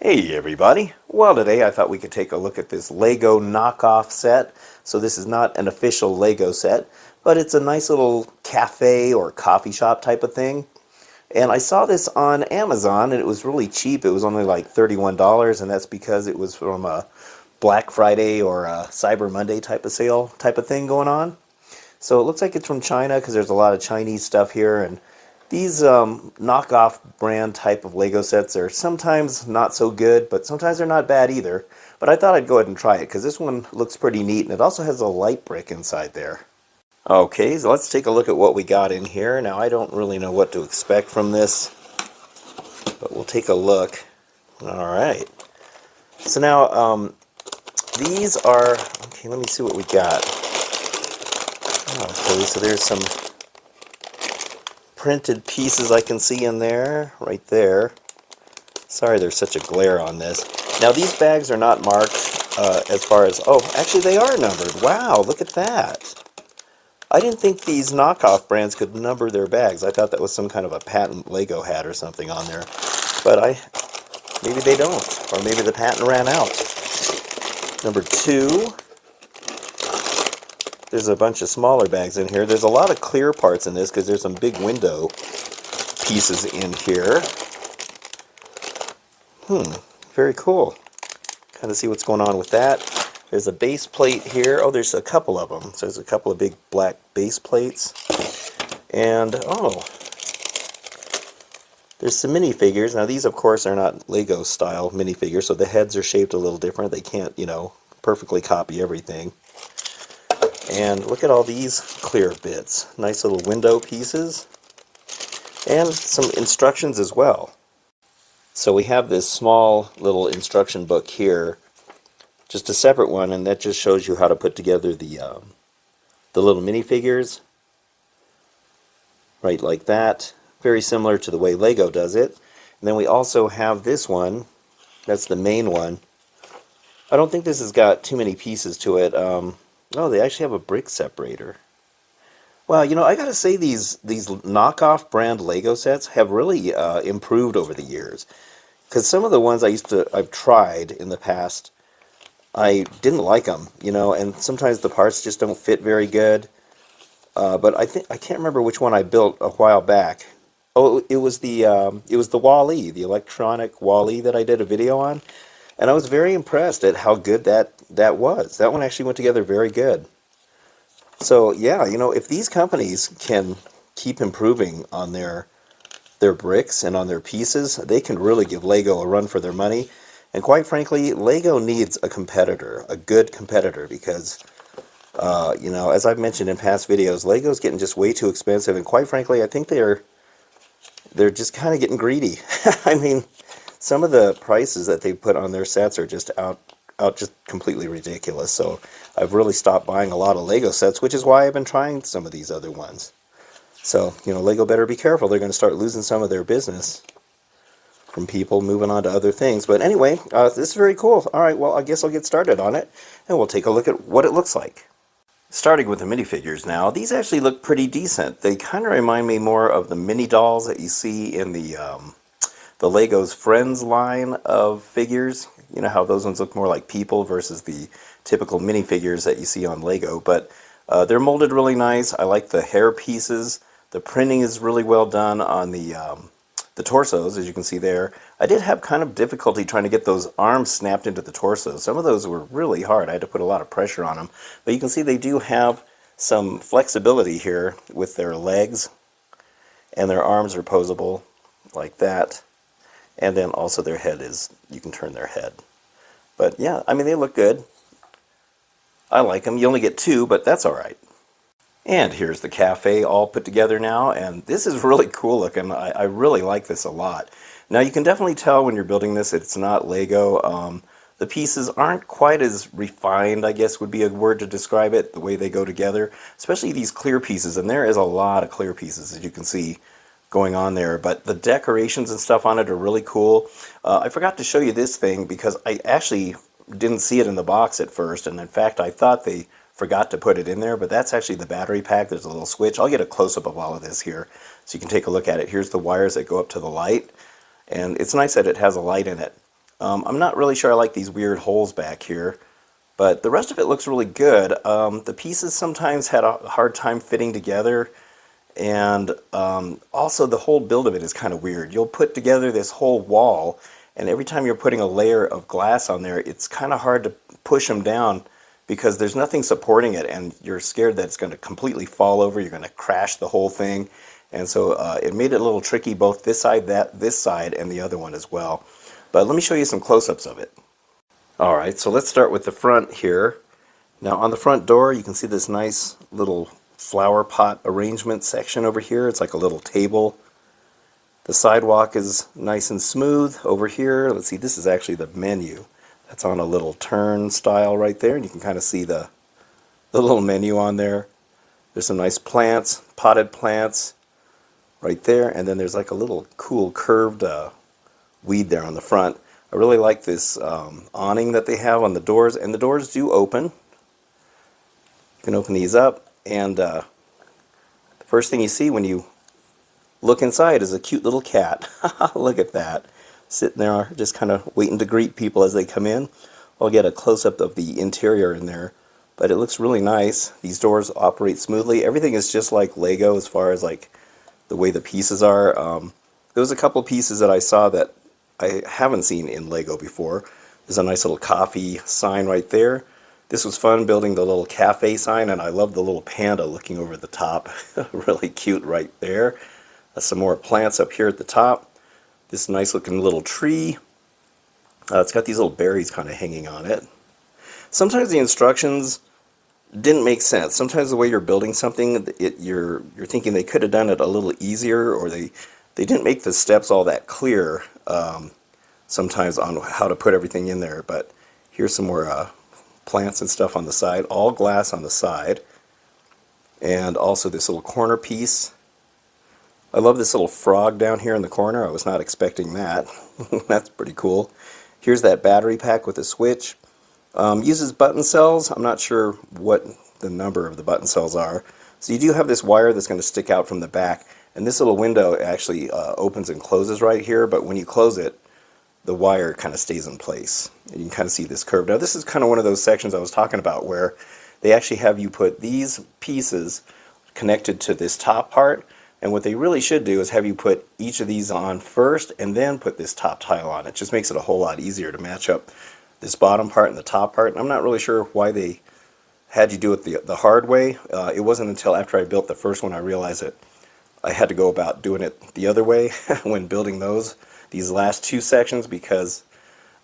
Hey everybody! Well, today I thought we could take a look at this Lego knockoff set. So this is not an official Lego set, but it's a nice little cafe or coffee shop type of thing. And I saw this on Amazon and it was really cheap. It was only like $31, and that's because it was from a Black Friday or a Cyber Monday type of sale type of thing going on. So it looks like it's from China because there's a lot of Chinese stuff here, and these knockoff brand type of Lego sets are sometimes not so good, but sometimes they're not bad either. But I thought I'd go ahead and try it because this one looks pretty neat, and it also has a light brick inside there. Okay, so let's take a look at what we got in here. Now, I don't really know what to expect from this, but we'll take a look. Alright. So now, these are... Okay, let me see what we got. Okay, so there's some printed pieces I can see in there, right there. Sorry there's such a glare on this. Now these bags are not marked as far as... Oh, actually they are numbered. Wow, look at that. I didn't think these knockoff brands could number their bags. I thought that was some kind of a patent Lego hat or something on there. But maybe they don't. Or maybe the patent ran out. Number 2. There's a bunch of smaller bags in here. There's a lot of clear parts in this because there's some big window pieces in here. Very cool. Kind of see what's going on with that. There's a base plate here. Oh, there's a couple of them. So there's a couple of big black base plates. And, oh, there's some minifigures. Now, these, of course, are not Lego-style minifigures, so the heads are shaped a little different. They can't, perfectly copy everything. And look at all these clear bits. Nice little window pieces. And some instructions as well. So we have this small little instruction book here. Just a separate one, and that just shows you how to put together the little minifigures. Right like that. Very similar to the way Lego does it. And then we also have this one. That's the main one. I don't think this has got too many pieces to it. Oh, they actually have a brick separator. Well, I gotta say these knockoff brand Lego sets have really improved over the years. Because some of the ones I've tried in the past, I didn't like them, and sometimes the parts just don't fit very good. But I can't remember which one I built a while back. Oh, it was the Wall-E, the electronic Wall-E that I did a video on. And I was very impressed at how good that was. That one actually went together very good. So yeah, if these companies can keep improving on their bricks and on their pieces, they can really give Lego a run for their money. And quite frankly, Lego needs a competitor, a good competitor, because as I've mentioned in past videos, Lego's getting just way too expensive, and quite frankly, I think they're just kind of getting greedy. I mean, some of the prices that they put on their sets are just just completely ridiculous. So I've really stopped buying a lot of Lego sets, which is why I've been trying some of these other ones. So, Lego better be careful. They're going to start losing some of their business from people moving on to other things. But anyway, this is very cool. All right, well, I guess I'll get started on it, and we'll take a look at what it looks like. Starting with the minifigures now, these actually look pretty decent. They kind of remind me more of the mini dolls that you see in the Lego's Friends line of figures. You know how those ones look more like people versus the typical minifigures that you see on Lego. But they're molded really nice. I like the hair pieces. The printing is really well done on the torsos, as you can see there. I did have kind of difficulty trying to get those arms snapped into the torsos. Some of those were really hard. I had to put a lot of pressure on them. But you can see they do have some flexibility here with their legs. And their arms are posable like that. And then also their head you can turn their head. But yeah, I mean, they look good. I like them. You only get 2, but that's all right. And here's the cafe all put together now, and this is really cool looking. I really like this a lot. Now you can definitely tell when you're building this it's not Lego. The pieces aren't quite as refined, I guess would be a word to describe it, the way they go together. Especially these clear pieces, and there is a lot of clear pieces, as you can see, going on there. But the decorations and stuff on it are really cool. I forgot to show you this thing because I actually didn't see it in the box at first, and in fact I thought they forgot to put it in there, but that's actually the battery pack. There's a little switch. I'll get a close-up of all of this here so you can take a look at it. Here's the wires that go up to the light, and it's nice that it has a light in it. I'm not really sure I like these weird holes back here, but the rest of it looks really good. The pieces sometimes had a hard time fitting together, and also the whole build of it is kind of weird. You'll put together this whole wall, and every time you're putting a layer of glass on there, it's kind of hard to push them down because there's nothing supporting it, and you're scared that it's going to completely fall over. You're going to crash the whole thing, and so it made it a little tricky, both this side, this side, and the other one as well. But let me show you some close-ups of it. Alright, so let's start with the front here. Now on the front door you can see this nice little flower pot arrangement section over here. It's like a little table. The sidewalk is nice and smooth over here. Let's see, this is actually the menu. That's on a little turnstile right there, and you can kind of see the little menu on there. There's some nice plants, potted plants right there, and then there's like a little cool curved weed there on the front. I really like this awning that they have on the doors, and the doors do open. You can open these up, and the first thing you see when you look inside is a cute little cat. Look at that, sitting there just kind of waiting to greet people as they come in. I'll get a close-up of the interior in there, but it looks really nice. These doors operate smoothly. Everything is just like Lego as far as like the way the pieces are. There was a couple pieces that I saw that I haven't seen in Lego before. There's a nice little coffee sign right there. This was fun building the little cafe sign, and I love the little panda looking over the top. Really cute right there. Some more plants up here at the top. This nice looking little tree. It's got these little berries kind of hanging on it. Sometimes the instructions didn't make sense. Sometimes the way you're building something, you're thinking they could have done it a little easier, or they didn't make the steps all that clear sometimes on how to put everything in there. But here's some more plants and stuff on the side, all glass on the side, and also this little corner piece. I love this little frog down here in the corner. I was not expecting that. That's pretty cool. Here's that battery pack with a switch. Uses button cells. I'm not sure what the number of the button cells are. So you do have this wire that's going to stick out from the back, and this little window actually opens and closes right here, but when you close it, the wire kind of stays in place. And you can kind of see this curve. Now this is kind of one of those sections I was talking about where they actually have you put these pieces connected to this top part, and what they really should do is have you put each of these on first and then put this top tile on. It just makes it a whole lot easier to match up this bottom part and the top part. And I'm not really sure why they had you do it the hard way. It wasn't until after I built the first one I realized that I had to go about doing it the other way when building these last two sections, because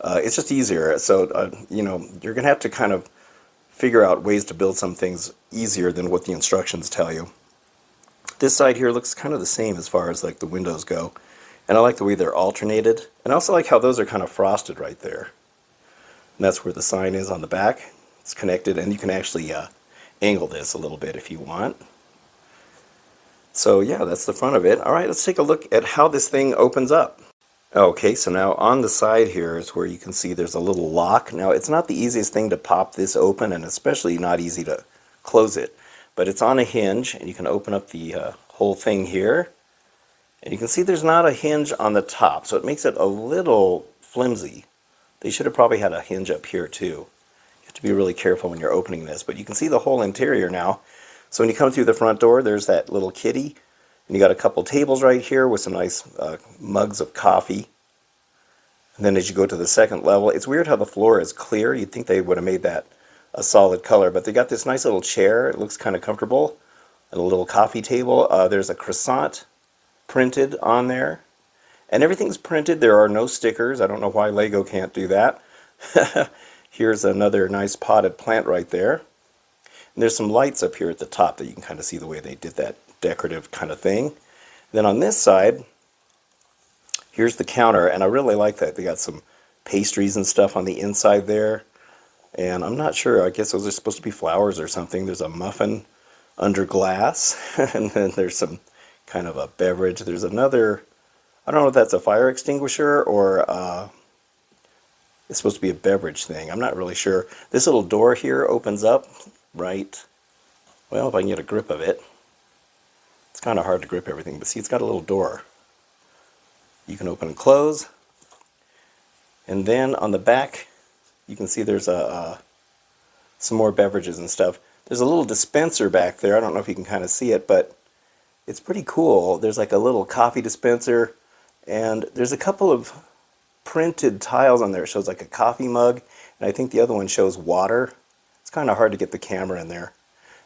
it's just easier. So you know, you're gonna have to kind of figure out ways to build some things easier than what the instructions tell you. This side here looks kind of the same as far as like the windows go, and I like the way they're alternated, and I also like how those are kind of frosted right there. And that's where the sign is on the back. It's connected, and you can actually angle this a little bit if you want. So yeah, that's the front of it. Alright, let's take a look at how this thing opens up. Okay, so now on the side here is where you can see there's a little lock. Now it's not the easiest thing to pop this open, and especially not easy to close it. But it's on a hinge, and you can open up the whole thing here. And you can see there's not a hinge on the top, so it makes it a little flimsy. They should have probably had a hinge up here too. You have to be really careful when you're opening this, but you can see the whole interior now. So when you come through the front door, there's that little kitty, and you got a couple tables right here with some nice mugs of coffee. And then as you go to the second level, it's weird how the floor is clear. You'd think they would have made that a solid color, but they got this nice little chair. It looks kind of comfortable, and a little coffee table. There's a croissant printed on there, and everything's printed. There are no stickers. I don't know why Lego can't do that. Here's another nice potted plant right there, and there's some lights up here at the top that you can kind of see the way they did that decorative kind of thing. And then on this side, here's the counter, and I really like that. They got some pastries and stuff on the inside there. And I'm not sure, I guess those are supposed to be flowers or something. There's a muffin under glass, and then there's some kind of a beverage. There's another, I don't know if that's a fire extinguisher or it's supposed to be a beverage thing. I'm not really sure. This little door here opens up, right? Well, if I can get a grip of it. It's kind of hard to grip everything, but see, it's got a little door. You can open and close. And then on the back, you can see there's some more beverages and stuff. There's a little dispenser back there. I don't know if you can kind of see it, but it's pretty cool. There's like a little coffee dispenser, and there's a couple of printed tiles on there. It shows like a coffee mug, and I think the other one shows water. It's kind of hard to get the camera in there.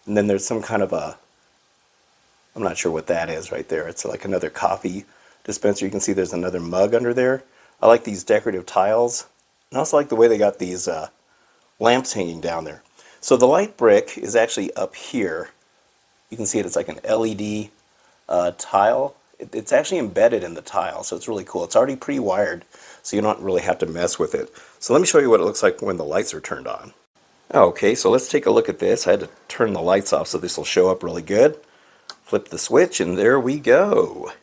And then there's some kind of I'm not sure what that is right there. It's like another coffee dispenser. You can see there's another mug under there. I like these decorative tiles. And I also like the way they got these lamps hanging down there. So the light brick is actually up here. You can see it. It's like an LED tile. It's actually embedded in the tile, so it's really cool. It's already pre-wired, so you don't really have to mess with it. So let me show you what it looks like when the lights are turned on. Okay, so let's take a look at this. I had to turn the lights off so this will show up really good. Flip the switch, and there we go.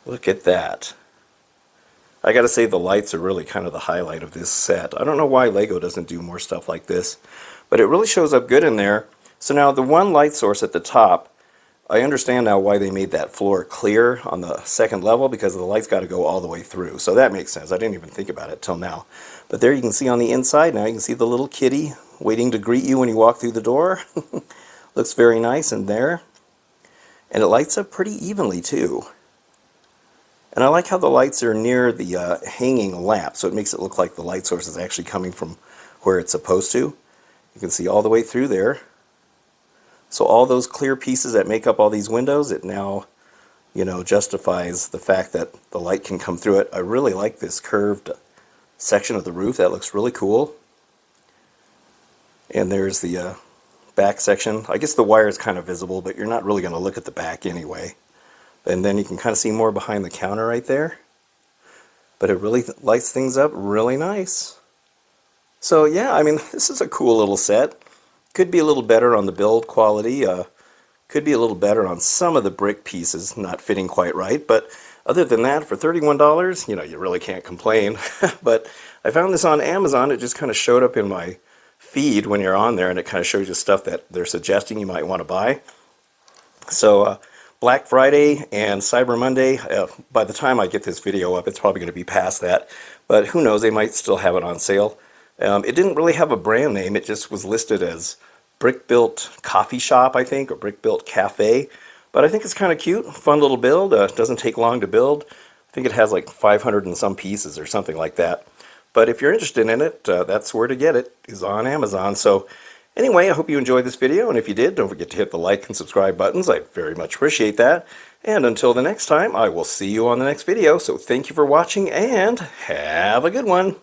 Look at that. I gotta say, the lights are really kind of the highlight of this set. I don't know why Lego doesn't do more stuff like this, but it really shows up good in there. So now the one light source at the top, I understand now why they made that floor clear on the second level, because the light's got to go all the way through. So that makes sense. I didn't even think about it till now. But there you can see on the inside, now you can see the little kitty waiting to greet you when you walk through the door. Looks very nice in there. And it lights up pretty evenly too. And I like how the lights are near the hanging lamp, so it makes it look like the light source is actually coming from where it's supposed to. You can see all the way through there. So all those clear pieces that make up all these windows, it now, justifies the fact that the light can come through it. I really like this curved section of the roof. That looks really cool. And there's the back section. I guess the wire is kind of visible, but you're not really going to look at the back anyway. And then you can kind of see more behind the counter right there. But it really lights things up really nice. So yeah, I mean, this is a cool little set. Could be a little better on the build quality. Could be a little better on some of the brick pieces not fitting quite right. But other than that, for $31, you really can't complain. But I found this on Amazon. It just kind of showed up in my feed when you're on there, and it kind of shows you stuff that they're suggesting you might want to buy. So Black Friday and Cyber Monday, by the time I get this video up, it's probably going to be past that. But who knows, they might still have it on sale. It didn't really have a brand name. It just was listed as Brick Built Coffee Shop, I think, or Brick Built Cafe. But I think it's kind of cute, fun little build. It doesn't take long to build. I think it has like 500 and some pieces or something like that. But if you're interested in it, that's where to get it, is on Amazon. So anyway, I hope you enjoyed this video, and if you did, don't forget to hit the like and subscribe buttons. I'd very much appreciate that. And until the next time, I will see you on the next video. So thank you for watching, and have a good one.